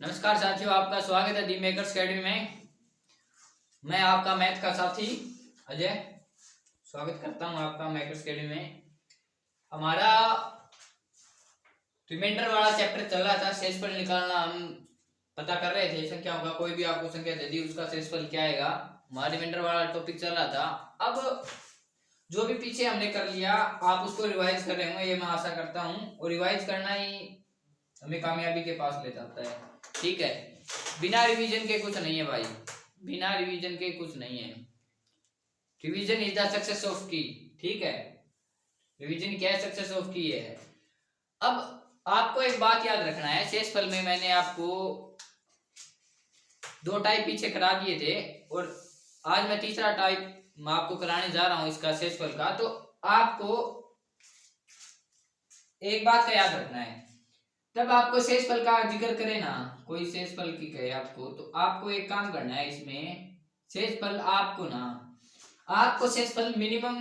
नमस्कार साथियों, आपका स्वागत है दी मेकर्स अकेडमी में। मैं आपका मैथ का साथी अजय स्वागत करता हूं आपका मेकर्स अकेडमी में। हमारा रिमाइंडर वाला चैप्टर चल रहा था, शेषफल निकालना हम पता कर रहे थे। संख्याओं का कोई भी आपको संख्या दे दी, उसका शेषफल क्या आएगा, हमारा रिमाइंडर वाला टॉपिक चल रहा था। अब जो भी पीछे हमने कर लिया, आप उसको रिवाइज कर रहे होंगे, ये मैं आशा करता हूँ। और रिवाइज करना ही हमें कामयाबी के पास ले जाता है, ठीक है। बिना रिवीजन के कुछ नहीं है भाई, बिना रिवीजन के कुछ नहीं है। Revision is the success of की, ठीक है। रिवीजन क्या है? सक्सेस ऑफ की है। अब आपको एक बात याद रखना है, शेषफल में मैंने आपको दो टाइप पीछे करा दिए थे और आज मैं तीसरा टाइप मैं आपको कराने जा रहा हूं इसका शेषफल का। तो आपको एक बात का याद रखना है, तब आपको शेषफल का जिक्र करे ना, कोई शेषफल की कहे आपको, तो आपको एक काम करना है। इसमें शेषफल आपको शेषफल मिनिमम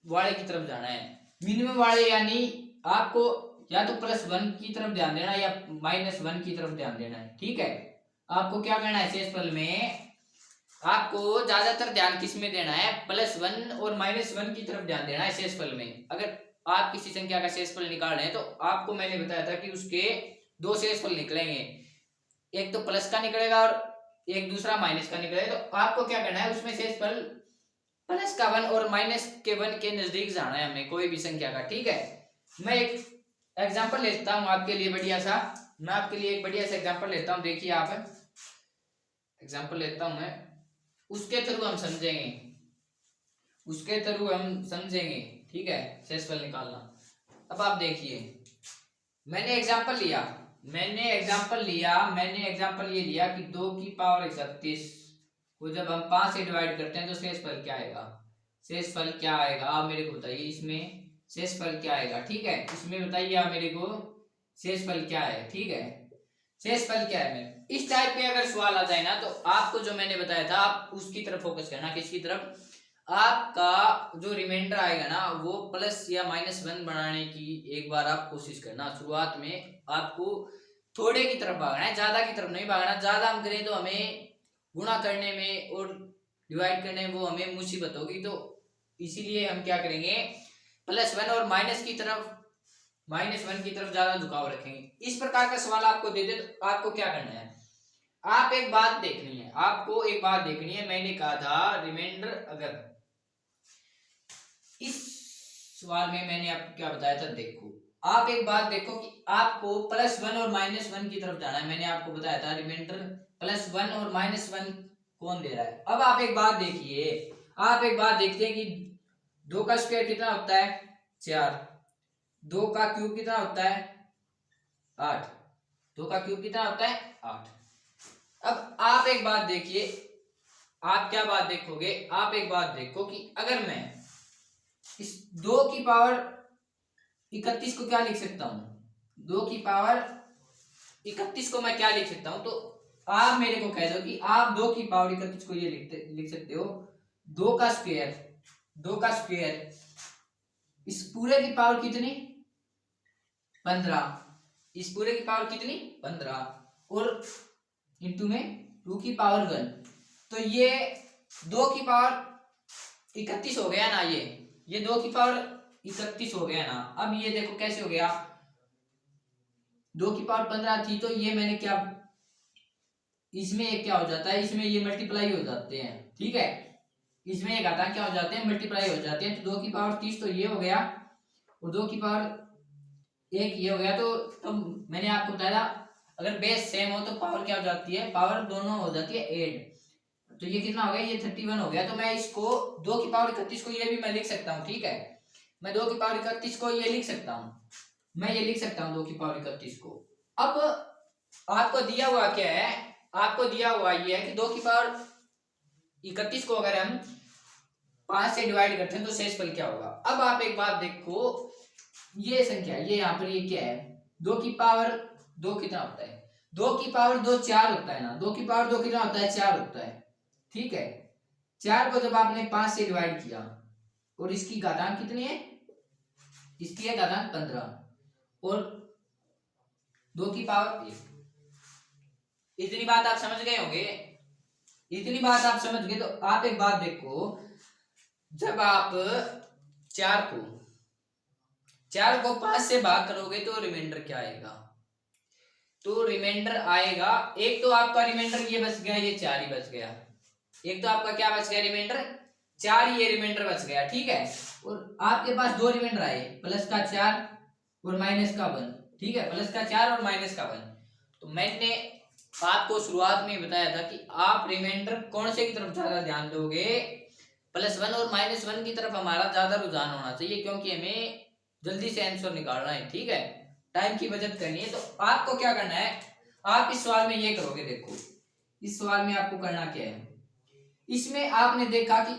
वाले की तरफ जाना है। मिनिमम वाले यानी आपको या तो +1 की तरफ ध्यान देना या -1 की तरफ ध्यान देना है, ठीक है। आपको क्या करना है, शेषफल में आपको ज्यादातर ध्यान किस में देना है? +1 और -1 की तरफ ध्यान देना है शेषफल में। अगर आप किसी संख्या का शेषफल निकाल रहे हैं तो आपको मैंने बताया था कि उसके दो शेषफल निकलेंगे, एक तो प्लस का निकलेगा और एक दूसरा माइनस का निकलेगा। तो आपको क्या करना है, उसमें शेषफल प्लस का 1 और माइनस के 1 के नजदीक जाना है हमें, कोई भी संख्या का, ठीक है। मैं एक एग्जाम्पल लेता हूं आपके लिए बढ़िया सा, मैं आपके लिए एक बढ़िया सा एग्जाम्पल लेता हूं। देखिए आप, एग्जाम्पल लेता हूं मैं, उसके थ्रू हम समझेंगे, उसके थ्रू हम समझेंगे, ठीक है, शेषफल निकालना। अब आप देखिए, मैंने एग्जांपल ये लिया कि 2 की पावर 31 को जब हम 5 से डिवाइड करते हैं तो शेषफल क्या आएगा? शेषफल क्या आएगा आप मेरे को बताइए, इसमें शेषफल क्या आएगा, ठीक है। इसमें बताइए आप मेरे को शेषफल क्या है, ठीक है। शेषफल क्या है? इस टाइप के अगर सवाल आ जाए ना, तो आपको जो मैंने बताया था आप उसकी तरफ फोकस करना। किसकी तरफ? आपका जो रिमाइंडर आएगा ना, वो प्लस या -1 बनाने की एक बार आप कोशिश करना। शुरुआत में आपको थोड़े की तरफ भागना है, ज्यादा की तरफ नहीं भागना। ज्यादा हम करें तो हमें गुणा करने में और डिवाइड करने में वो हमें मुसीबत होगी, तो इसीलिए हम क्या करेंगे, +1 और -1 की तरफ ज्यादा झुकाव रखेंगे। इस प्रकार का सवाल आपको दे दे तो आपको क्या करना है, आप एक बात देखनी है, आपको एक बात देखनी है। मैंने कहा था रिमाइंडर, अगर इस सवाल में मैंने आपको क्या बताया था, देखो आप एक बात देखो कि आपको +1 और -1 की तरफ जाना है। मैंने आपको बताया था रिमाइंडर +1 और -1 कौन दे रहा है। अब आप एक बात देखिए, आप एक बात देखते हैं कि 2 का स्क्वायर कितना होता है? 4। 2 का क्यूब कितना होता है? 8। 2 का क्यूब कितना होता है? 8। अब आप एक बात देखिए, आप क्या बात देखोगे, आप एक बात देखो कि अगर मैं इस 2 की पावर 31 को क्या लिख सकता हूं, 2 की पावर 31 को मैं क्या लिख सकता हूं, तो आप मेरे को कह दो कि आप 2 की पावर 31 को ये लिख सकते हो 2 का स्क्वायर, 2 का स्क्वायर, इस पूरे की पावर कितनी? 15। इस पूरे की पावर कितनी? 15 और इंटू में 2 की पावर 1, तो ये 2 की पावर 31 हो गया ना, ये 2 की पावर 31 हो गया ना। अब ये देखो कैसे हो गया, 2 की पावर 15 थी, तो ये मैंने क्या, इसमें एक क्या हो जाता है, इसमें ये मल्टीप्लाई हो जाते हैं, ठीक है। इसमें एक आता क्या हो जाते हैं, मल्टीप्लाई हो जाते हैं। तो 2 की पावर 30 तो ये हो गया और 2 की पावर 1 ये हो गया। तो मैंने आपको बताया अगर बेस सेम हो तो पावर क्या हो जाती है, पावर दोनों हो जाती है 8। तो ये कितना हो गया, ये 31 हो गया। तो मैं इसको 2 की पावर 31 को ये भी मैं लिख सकता हूँ, ठीक है। मैं 2 की पावर 31 को ये लिख सकता हूँ, मैं ये लिख सकता हूँ 2 की पावर 31 को। अब आपको दिया हुआ क्या है, आपको दिया हुआ ये है कि 2 की पावर 31 को अगर हम 5 से डिवाइड करते हैं तो शेषफल क्या होगा। अब आप एक बात देखो, ये संख्या, ये यहाँ पर ये क्या है, 2 की पावर 2 कितना होता है, 2 की पावर 2 4 होता है ना, 2 की पावर 2 कितना होता है, 4 होता है, ठीक है। 4 को जब आपने 5 से डिवाइड किया और इसकी घातांक कितनी है, इसकी है घातांक 15 और 2 की पावर 1, इतनी बात आप समझ गए होंगे। इतनी बात आप समझ गए तो आप एक बात देखो, जब आप 4 को 5 से भाग करोगे तो रिमाइंडर क्या आएगा? तो रिमाइंडर आएगा, एक तो आपका रिमाइंडर ये बच गया, ये 4 ही बच गया। एक तो आपका क्या बच गया रिमाइंडर, 4 ही ये रिमाइंडर बच गया, ठीक है। और आपके पास 2 रिमाइंडर आए, प्लस का 4 और माइनस का 1, ठीक है, प्लस का 4 और माइनस का 1। तो मैंने आपको शुरुआत में बताया था कि आप रिमाइंडर कौन से की तरफ ज्यादा ध्यान दोगे, +1 और -1 की तरफ हमारा ज्यादा रुझान होना चाहिए, क्योंकि हमें जल्दी से आंसर निकालना है, ठीक है, टाइम की बचत करनी है। तो आपको क्या करना है, आप इस सवाल में ये करोगे, देखो इस सवाल में आपको करना क्या है, इसमें आपने देखा कि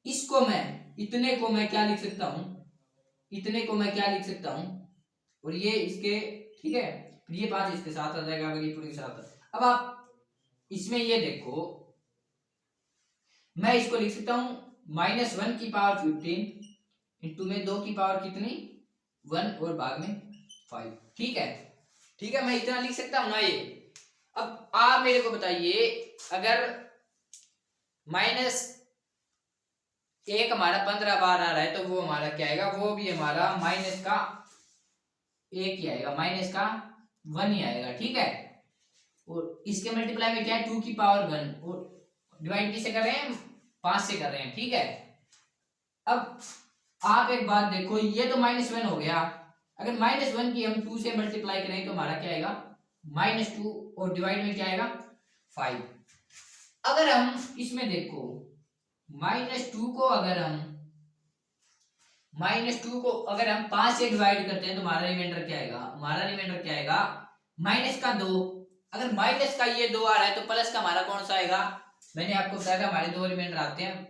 इसको मैं, इतने को मैं क्या लिख सकता हूं, इतने को मैं क्या लिख सकता हूं, और ये इसके, ठीक है, फिर ये 5 इसके साथ आ जाएगा, अगर ये पूरे के साथ। अब आप इसमें ये देखो, मैं इसको लिख सकता हूं -1 की पावर 15 इंटू में 2 की पावर कितनी 1 और भाग में 5, ठीक है, ठीक है, मैं इतना लिख सकता हूं ना ये। अब आप मेरे को बताइए, अगर -1 हमारा 15 बार आ रहा है तो वो हमारा क्या आएगा, वो भी हमारा माइनस का 1 ही आएगा, माइनस का 1 ही आएगा, ठीक है। और इसके मल्टीप्लाई में क्या है, 2 की पावर 1, और डिवाइड किससे कर रहे हैं, 5 से कर रहे हैं, ठीक है। अब आप एक बात देखो, ये तो -1 हो गया, अगर -1 की हम 2 से मल्टीप्लाई करें तो हमारा क्या आएगा, -2, और डिवाइड में क्या आएगा 5। अगर हम इसमें देखो -2 को अगर हम 5 से डिवाइड करते हैं तो हमारा रिमाइंडर क्या आएगा, हमारा रिमाइंडर क्या आएगा, -2। अगर माइनस का ये 2 आ रहा है तो प्लस का हमारा कौन सा आएगा, मैंने आपको बताया था हमारे 2 रिमाइंडर आते हैं,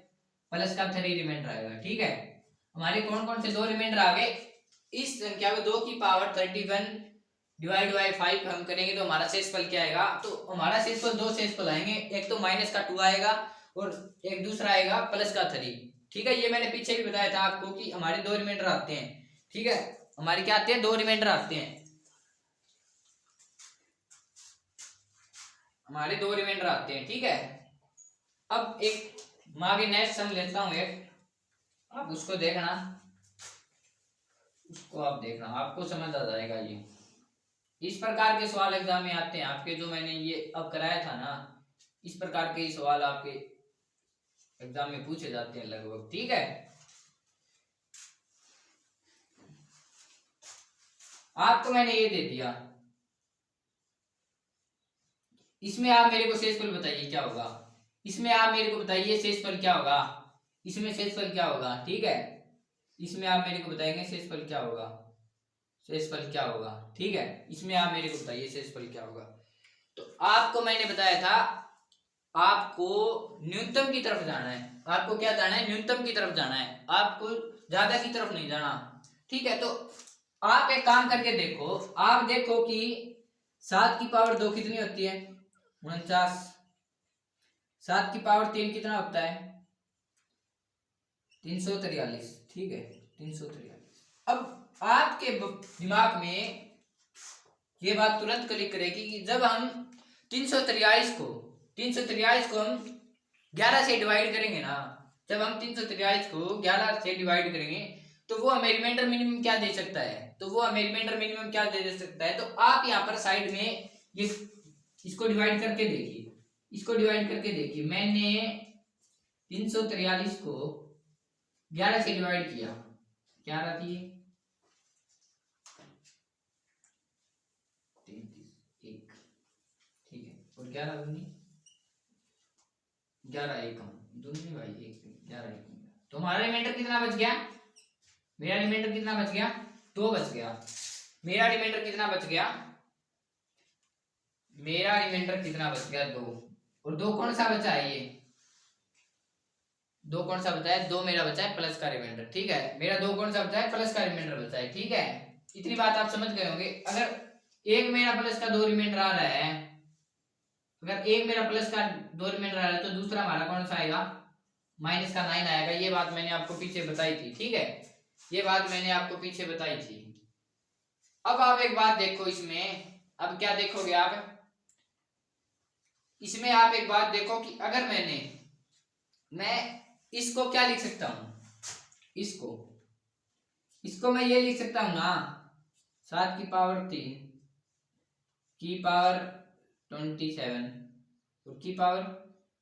प्लस का 3 रिमाइंडर आएगा, ठीक है। हमारे कौन कौन से 2 रिमाइंडर आ गए, इस संख्या को 2 की पावर 31 डिवाइड बाय 5 हम करेंगे तो हमारा शेषफल क्या आएगा, तो हमारा शेषफल 2 शेषफल आएंगे, एक तो -2 आएगा और एक दूसरा आएगा +3, ठीक है। ये मैंने पीछे भी बताया था आपको कि हमारे 2 रिमाइंडर आते हैं, ठीक है, हमारे क्या आते हैं, 2 रिमाइंडर आते हैं, हमारे 2 रिमाइंडर आते हैं, ठीक है। अब एक मैं भी नेक्स्ट सम लेता हूं एक, आप उसको देखना, उसको आप देखना, आपको समझ आ जाएगा। ये इस प्रकार के सवाल एग्जाम में आते हैं आपके, जो मैंने ये अब कराया था ना, इस प्रकार के सवाल आपके एग्जाम में पूछे जाते हैं लगभग, ठीक है। आपको मैंने ये दे दिया, इसमें आप मेरे को शेषफल बताइए क्या होगा, इसमें आप मेरे को बताइए शेषफल क्या होगा, इसमें शेषफल क्या होगा, ठीक है, इसमें आप मेरे को बताएंगे शेषफल क्या होगा, शेषफल क्या होगा, ठीक है, इसमें आप मेरे को बताइए शेषफल क्या होगा। तो आपको मैंने बताया था, आपको न्यूनतम की तरफ जाना है, आपको क्या जाना है, न्यूनतम की तरफ जाना है, आपको ज्यादा की तरफ नहीं जाना, ठीक है। तो आप एक काम करके देखो, आप देखो कि 7 की पावर 2 कितनी होती है, 49, 7 की पावर 3 कितना होता है, 343, ठीक है, 343। अब आपके दिमाग में ये बात तुरंत क्लिक करेगी कि जब हम 343 को हम 11 से डिवाइड करेंगे ना, जब हम 343 को 11 से डिवाइड करेंगे तो वो हमें रिमाइंडर मिनिमम क्या दे सकता है, तो वो हमें रिमाइंडर मिनिमम क्या दे सकता है। तो आप यहाँ पर साइड में ये इसको डिवाइड करके देखिए, इसको डिवाइड करके देखिए, मैंने 343 को 11 से डिवाइड किया, 11 थी 1, ठीक है, और 11 दूनी 11 1 दूनी भाई 1 11 1, तो हमारा रिमाइंडर कितना बच गया, मेरा रिमाइंडर कितना बच गया, 2 बच गया। मेरा रिमाइंडर कितना बच गया, मेरा रिमाइंडर कितना बच गया, 2, और 2 कौन सा बचा है, ये 2 कौन सा बचा है, 2 मेरा बचा है प्लस का रिमाइंडर, ठीक है, मेरा 2 कौन सा बचा है, प्लस का रिमाइंडर बचा है, ठीक है। इतनी बात आप समझ गए होंगे। अगर एक मेरा प्लस का 2 रिमाइंडर आ रहा है, अगर एक मेरा प्लस का 2 रिमाइंडर आ रहा है तो दूसरा हमारा कौन सा आएगा, -9 आएगा। ये बात मैंने आपको पीछे बताई थी, ठीक है, ये बात मैंने आपको पीछे बताई थी। अब आप एक बात देखो इसमें, अब क्या देखोगे आप, इसमें आप एक बात देखो कि अगर मैं इसको क्या लिख सकता हूं, इसको मैं ये लिख सकता हूं ना, 7 की पावर 3 की पावर 27 और की पावर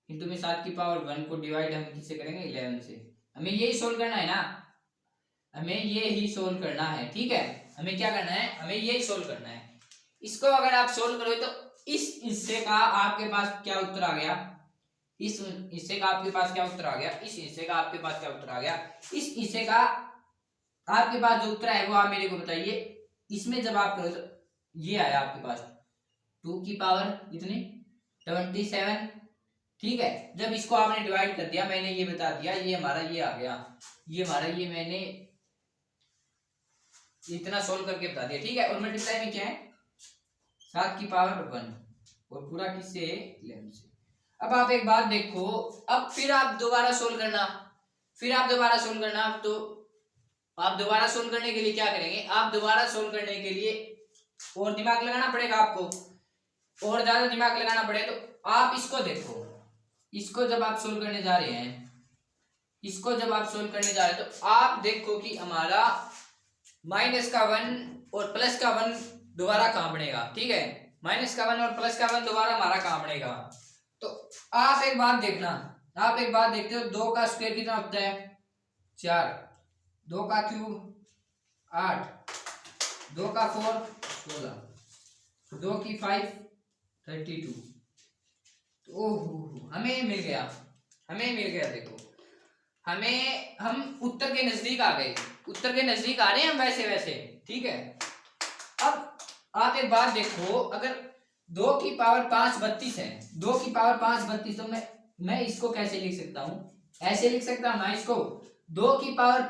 इंटू में 7 की पावर 1 को डिवाइड हम किससे करेंगे, 11 से। हमें यही सोल्व करना है ना, हमें ये ही सोल्व करना है, ठीक है। हमें क्या करना है, हमें यही सोल्व करना है। इसको अगर आप सोल्व करोगे तो इस हिस्से का आपके पास क्या उत्तर आ गया, इस हिस्से का आपके पास क्या उत्तर आ गया, इस हिस्से का आपके पास क्या उत्तर आ गया, इस हिस्से का आपके पास जो उत्तर है वो आप मेरे को बताइए। इसमें जब आप करो तो ये आया आपके पास 2 की पावर इतनी 27, ठीक है। जब इसको आपने डिवाइड कर दिया, मैंने ये बता दिया, ये हमारा ये आ गया, ये हमारा ये मैंने इतना सोल्व करके बता दिया, ठीक है। और मल्टीप्लाई में क्या है, 7 की पावर 1 और पूरा किससे, 11 से। अब आप एक बात देखो, अब फिर आप दोबारा सोल्व करना, तो आप दोबारा सोल्व करने के लिए क्या करेंगे, आप दोबारा सोल्व करने के लिए और दिमाग लगाना पड़ेगा आपको, और ज्यादा दिमाग लगाना पड़े तो आप इसको देखो, इसको जब आप सोल्व करने जा रहे हैं, तो आप देखो कि हमारा माइनस का 1 और प्लस का 1 दोबारा कहां बनेगा, ठीक है। माइनस का 1 और प्लस का 1 दोबारा हमारा कहां बनेगा। तो आप एक बात देखना, आप एक बात देखते हो, 2 का स्क्वायर कितना होता है, 4, 2 का क्यूब 8, 2 का 4 16, 2 की 5 32। ओहो हमें मिल गया, देखो हम उत्तर के नजदीक आ गए, आ रहे हैं हम वैसे, ठीक है। अब आप एक बात देखो, अगर 2 की पावर 5 32 है, 2 की पावर 5 32, तो मैं इसको कैसे लिख सकता हूं, ऐसे लिख सकता हूं ना इसको, 2 की पावर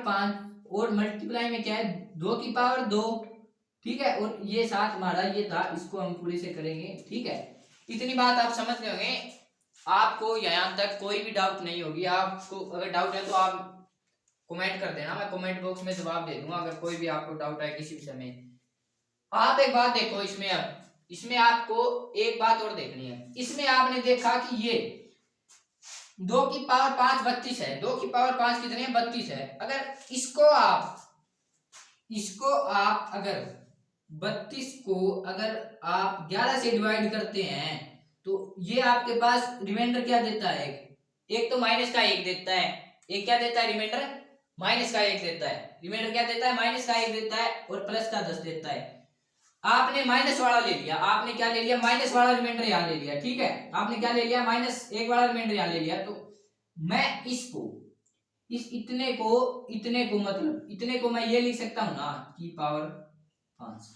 5 और मल्टीप्लाई में क्या है, 2 की पावर 2, ठीक है। और ये साथ हमारा ये था, इसको हम पूरे से करेंगे, ठीक है। इतनी बात आप समझ गए होंगे, आपको यहाँ तक कोई भी डाउट नहीं होगी। आपको अगर डाउट है तो आप कमेंट कर देना, मैं कमेंट बॉक्स में जवाब दे दूंगा अगर कोई भी आपको डाउट है किसी विषय में। आप एक बात देखो, इसमें आपको एक बात और देखनी है। इसमें आपने देखा कि ये 2 की पावर 5 32 है, 2 की पावर 5 कितने है, 32 है। अगर इसको आप अगर 32 को अगर आप 11 से डिवाइड करते हैं तो ये आपके पास रिमाइंडर क्या देता है, एक तो माइनस का 1 देता है, एक क्या देता है रिमाइंडर, माइनस का 1 देता है। रिमाइंडर क्या देता है, माइनस का 1 देता है और प्लस का 10 देता है। आपने माइनस वाला ले लिया, आपने क्या ले लिया, माइनस वाला रिमाइंडर यहाँ ले लिया, ठीक है। आपने क्या ले लिया, -1 वाला रिमाइंडर यहाँ ले लिया। तो मैं इसको इतने को मतलब इतने को मैं ये लिख सकता हूं ना की पावर 5।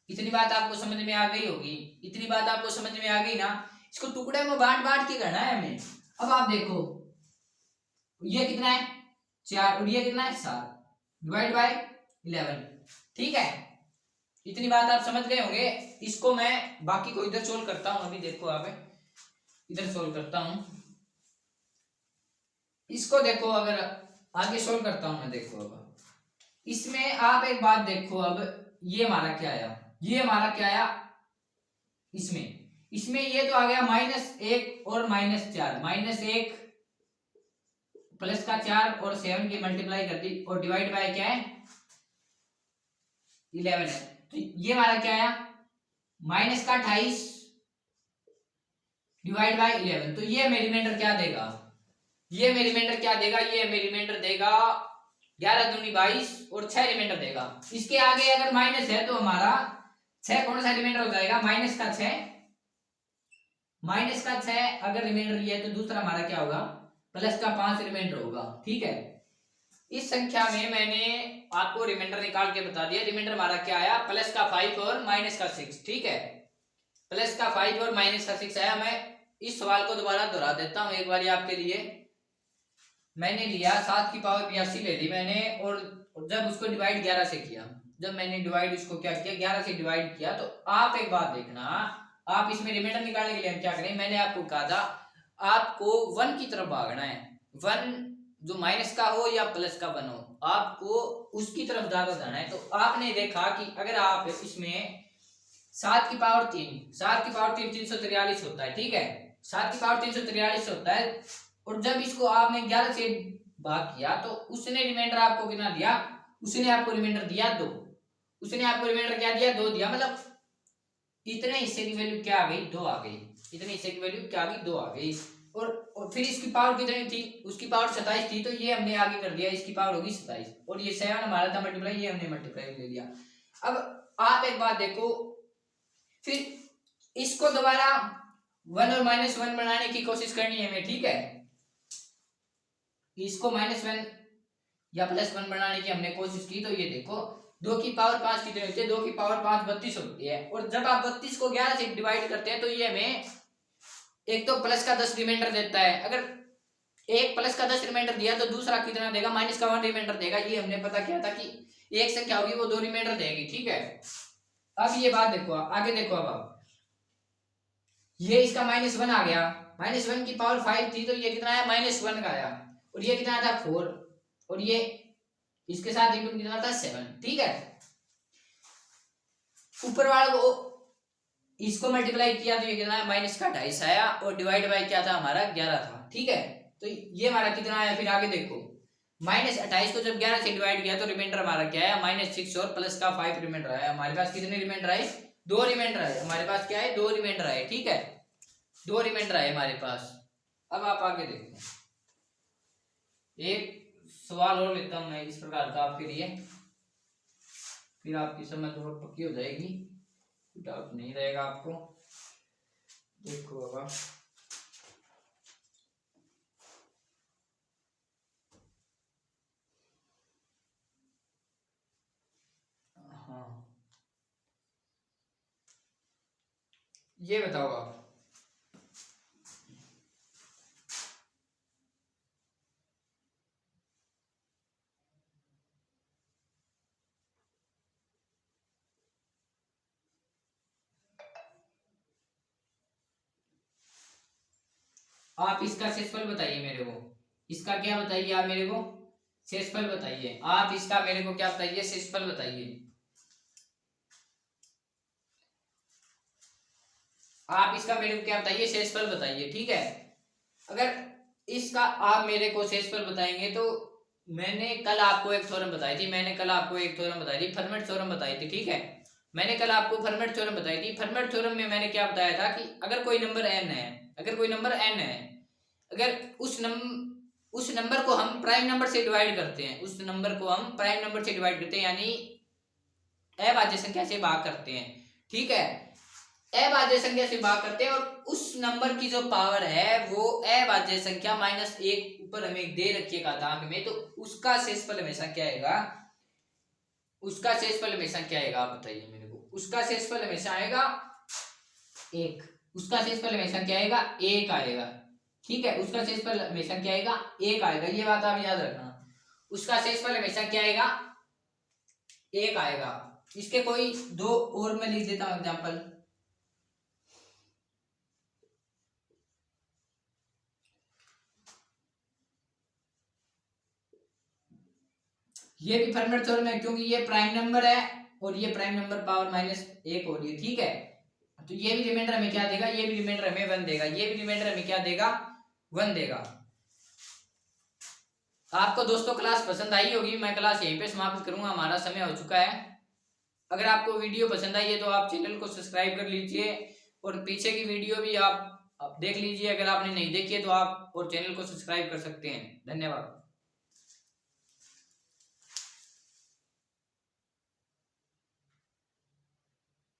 इतनी बात आपको समझ में आ गई होगी, ना। इसको टुकड़े में बांट के करना है हमें। अब आप देखो ये कितना है, 4 और ये कितना है, 7 डिवाइड बाय 11, ठीक है। इतनी बात आप समझ गए होंगे। इसको मैं बाकी को इधर सोल्व करता हूं, अभी देखो आप इधर सोल्व करता हूं, इसको देखो, अगर आगे सोल्व करता हूं मैं, देखो अब इसमें आप एक बात देखो, अब ये हमारा क्या आया, इसमें ये तो आ गया -1 और -4, -1 प्लस का 4 और 7 की मल्टीप्लाई कर दी और डिवाइड बाय क्या है 11 है। तो ये हमारा क्या आया, माइनस का 28 डिवाइड बाय 11। तो ये हमें रिमाइंडर क्या देगा, ये हमें रिमाइंडर देगा 11 दूनी 22 और 6 रिमाइंडर देगा। इसके आगे अगर माइनस है तो हमारा 6 कौन सा रिमाइंडर हो जाएगा, -6 अगर रिमाइंडर लिया तो दूसरा हमारा क्या होगा, +5 रिमाइंडर होगा, ठीक है। इस संख्या में मैंने आपको रिमाइंडर निकाल के बता दिया। रिमाइंडर हमारा क्या आया, +5 और -6, ठीक है। +5 और -6 आया। मैं इस सवाल को दोबारा दोहरा देता हूं एक बार आपके लिए। मैंने लिया 7 की पावर 82 ले ली मैंने, और जब उसको डिवाइड 11 से किया, जब मैंने डिवाइड उसको क्या किया 11 से डिवाइड किया, तो आप एक बात देखना, आप इसमें रिमाइंडर निकालने के लिए हम क्या करें, मैंने आपको कहा था आपको 1 की तरफ भागना है। 1 जो माइनस का हो या प्लस का 1 हो, आपको उसकी तरफ ज्यादा जाना है। तो आपने देखा कि अगर आप इसमें 7 की पावर 3, 7 की पावर 3 343 होता है, ठीक है। 7 की पावर 343 होता है। और जब इसको आपने 11 से भाग किया तो उसने रिमाइंडर आपको कितना दिया, उसने आपको रिमाइंडर दिया 2, उसने आपको रिमाइंडर क्या दिया, 2 दिया। मतलब इतने हिस्से की वैल्यू क्या आ गई, 2 आ गई। इतने हिस्से की वैल्यू क्या आ गई, 2 आ गई। और फिर इसकी पावर कितनी थी, उसकी पावर 27 थी, तो ये हमने आगे कर दिया, इसकी पावर होगी 27। और ये 7 हमारा था मल्टीप्लाई, ये हमने मल्टीप्लाई ले लिया। अब आप एक बात देखो, फिर इसको दोबारा 1 और -1 बनाने की कोशिश करनी है हमें, ठीक है। इसको -1 या +1 बनाने की हमने कोशिश की, तो ये देखो 2 की पावर 5 कितनी होती है, 2 की पावर 5 32 होती है। और जब आप 32 को 11 से डिवाइड करते हैं तो ये हमें एक तो प्लस का 10 रिमाइंडर देता है। अगर एक प्लस का 10 रिमाइंडर दिया तो दूसरा कितना देगा, माइनस का 1 रिमाइंडर देगा। ये हमने पता किया था कि एक संख्या होगी वो 2 रिमाइंडर देगी, ठीक है। अब ये बात देखो, आगे देखो। अब आप ये इसका -1 आ गया, -1 की पावर 5 थी, तो ये कितना आया, -1 का आया। और ये कितना था, 4। और ये इसके साथ इंटू कितना था, 7, ठीक है। ऊपर वाले को इसको मल्टीप्लाई किया तो ये कितना है, -2.5 आया। और डिवाइड बाय क्या था हमारा, 11 था, ठीक है। तो ये हमारा कितना आया, फिर आगे देखो, -28 को जब 11 से डिवाइड किया तो रिमाइंडर हमारा क्या है, -6 और प्लस का 5 रिमाइंडर आया। हमारे पास कितने रिमाइंडर आए, 2 रिमाइंडर आए। हमारे पास क्या है, 2 रिमाइंडर आए, ठीक है, 2 रिमाइंडर आए हमारे पास। अब आप आगे देखो, एक सवाल और लेता हूं मैं इस प्रकार का आपके लिए, फिर आपकी समझ थोड़ी पक्की हो जाएगी, डाउट नहीं रहेगा आपको। देखो अब हाँ, ये बताओ आप इसका शेषफल बताइए मेरे को। इसका क्या बताइए आप मेरे को, शेषफल बताइए। आप इसका मेरे को क्या बताइए, शेषफल बताइए। आप इसका मेरे को क्या बताइए, शेषफल बताइए, ठीक है। अगर इसका आप मेरे को शेषफल बताएंगे तो मैंने कल आपको एक थ्योरम बताई थी, फर्मेट थ्योरम बताई थी, ठीक है। मैंने कल आपको फर्मेट थ्योरम बताई थी। फर्मेट थ्योरम में मैंने क्या बताया था कि अगर कोई नंबर n है, अगर उस नंबर को हम प्राइम नंबर से डिवाइड करते हैं, यानी अभाज्य संख्या से भाग करते हैं, ठीक है। अभाज्य संख्या से भाग करते हैं और उस नंबर की जो पावर है वो अभाज्य संख्या -1 ऊपर हमें दे रखी है घातांक में, तो उसका शेषफल हमेशा क्या आएगा, आप बताइए मेरे को। उसका शेषफल हमेशा आएगा 1, उसका शेषफल हमेशा क्या आएगा, 1 आएगा, ठीक है। उसका शेषफल हमेशा क्या आएगा, 1 आएगा, ये बात आप याद रखना। उसका शेषफल हमेशा क्या आएगा, 1 आएगा। इसके कोई 2 और मैं लिख देता हूं एग्जांपल। ये भी फर्मेट थ्योरम है क्योंकि ये प्राइम नंबर है और ये प्राइम नंबर पावर -1 हो रही है, ठीक है। तो ये भी रिमाइंडर हमें क्या देगा, ये भी रिमाइंडर हमें 1 देगा, ये भी रिमाइंडर हमें क्या देगा, 1 देगा। आपको दोस्तों क्लास पसंद आई होगी, मैं क्लास यहीं पे समाप्त करूंगा, हमारा समय हो चुका है। अगर आपको वीडियो पसंद आई है तो आप चैनल को सब्सक्राइब कर लीजिए और पीछे की वीडियो भी आप देख लीजिए। अगर आपने नहीं देखी है तो आप और चैनल को सब्सक्राइब कर सकते हैं। धन्यवाद।